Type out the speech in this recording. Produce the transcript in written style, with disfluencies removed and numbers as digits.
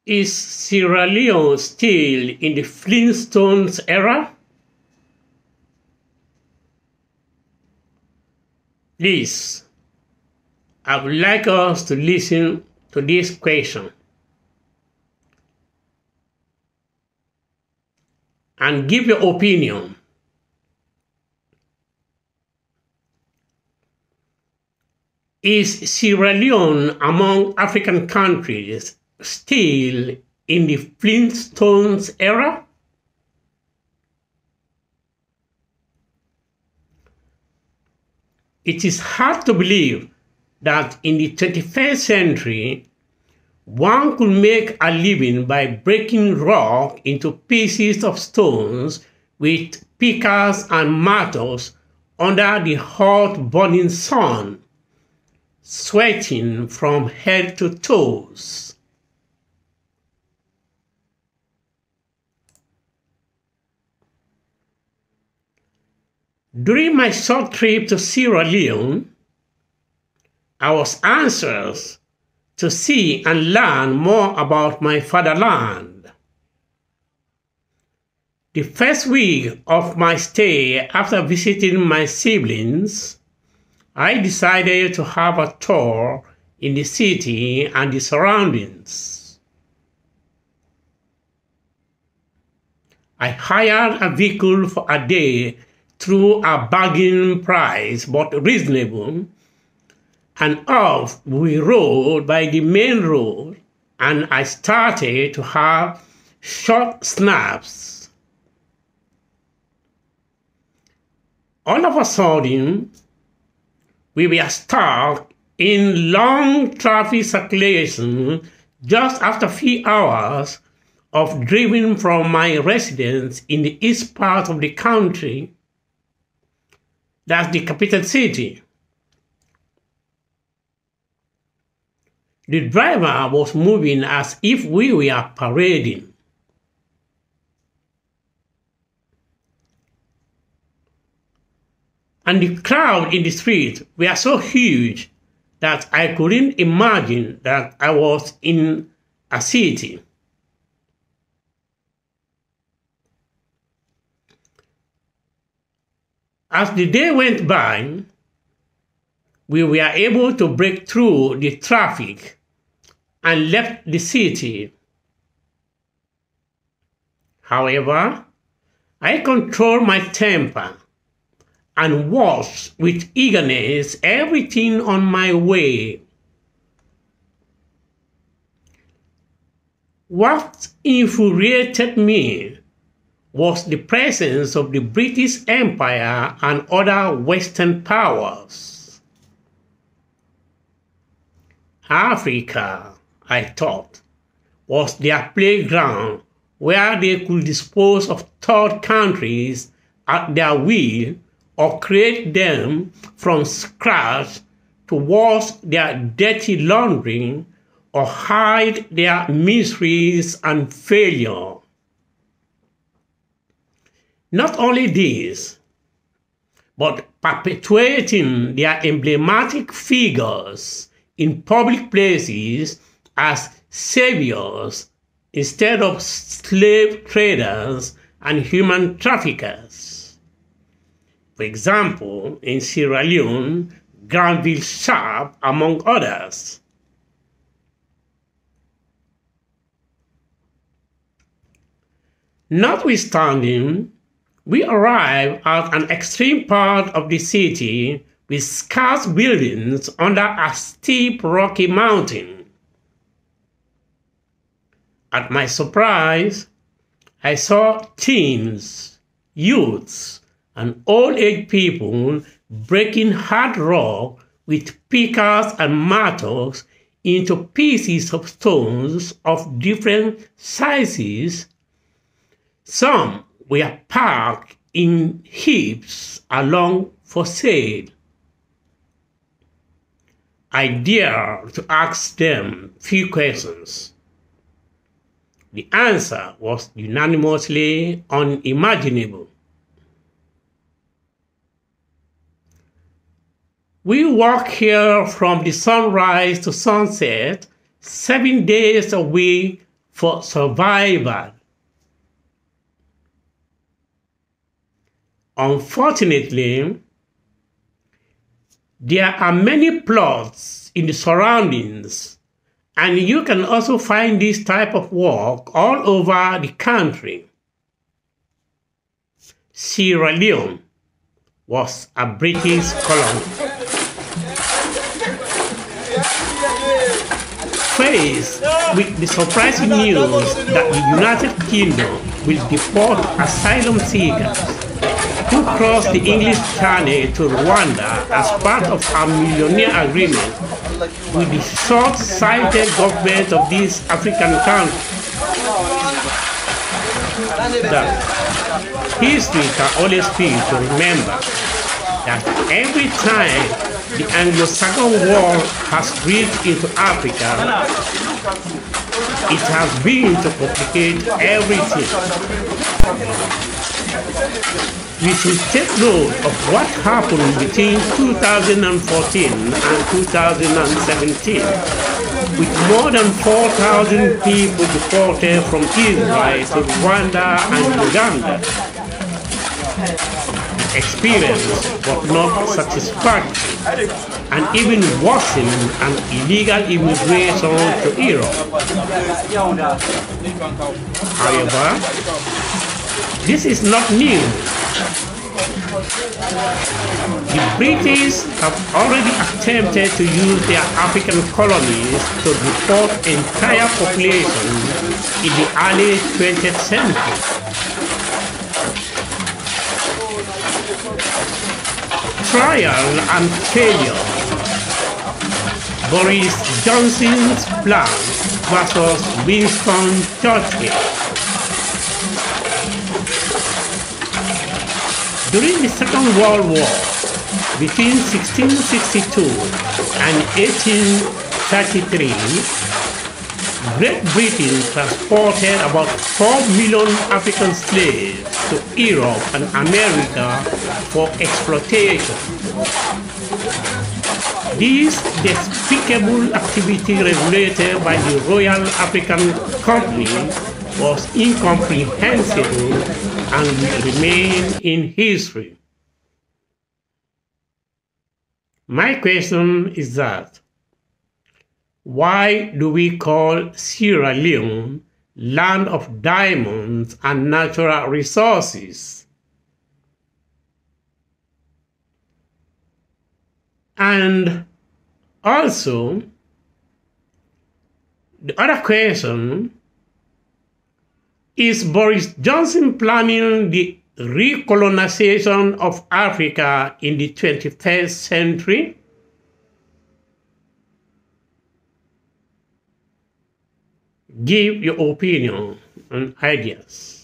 Is Sierra Leone still in the Flintstones era? Please, I would like us to listen to this question and give your opinion. Is Sierra Leone among African countries still in the Flintstones era? It is hard to believe that in the 21st century, one could make a living by breaking rock into pieces of stones with pickers and mattocks under the hot burning sun, sweating from head to toes. During my short trip to Sierra Leone, I was anxious to see and learn more about my fatherland. The first week of my stay after visiting my siblings, I decided to have a tour in the city and the surroundings. I hired a vehicle for a day through a bargain price but reasonable, and off we rode by the main road, and I started to have short snaps. All of a sudden, we were stuck in long traffic circulation just after a few hours of driving from my residence in the east part of the country. That's the capital city. The driver was moving as if we were parading. And the crowd in the street were so huge that I couldn't imagine that I was in a city. As the day went by, we were able to break through the traffic and left the city. However, I controlled my temper and watched with eagerness everything on my way. What infuriated me was the presence of the British Empire and other Western powers. Africa, I thought, was their playground where they could dispose of third countries at their will or create them from scratch to wash their dirty laundry or hide their miseries and failure. Not only this, but perpetuating their emblematic figures in public places as saviors instead of slave traders and human traffickers. For example, in Sierra Leone, Granville Sharp, among others. Notwithstanding, we arrived at an extreme part of the city with scarce buildings under a steep rocky mountain. At my surprise, I saw teens, youths, and old-age people breaking hard rock with pickers and mattocks into pieces of stones of different sizes. Some were parked in heaps along for sale. I dared to ask them few questions. The answer was unanimously unimaginable. We walk here from the sunrise to sunset 7 days a week for survival. Unfortunately, there are many plots in the surroundings, and you can also find this type of work all over the country. Sierra Leone was a British colony. Faced with the surprising news that the United Kingdom will deport asylum seekers who crossed the English Channel to Rwanda as part of a millionaire agreement with the short-sighted government of this African country, that history can always be to remember that every time the Anglo-Saxon world has reached into Africa, it has been to complicate everything. We should take note of what happened between 2014 and 2017, with more than 4,000 people deported from Israel to Rwanda and Uganda. The experience was not satisfactory and even worsened an illegal immigration to Europe. However, this is not new. The British have already attempted to use their African colonies to deport entire populations in the early 20th century. Trial and failure. Boris Johnson's plan versus Winston Churchill. During the Second World War, between 1662 and 1833, Great Britain transported about 4 million African slaves to Europe and America for exploitation. This despicable activity regulated by the Royal African Company was incomprehensible and will remain in history. My question is that, why do we call Sierra Leone land of diamonds and natural resources? And also, the other question, is Boris Johnson planning the recolonization of Africa in the 21st century? Give your opinion and ideas.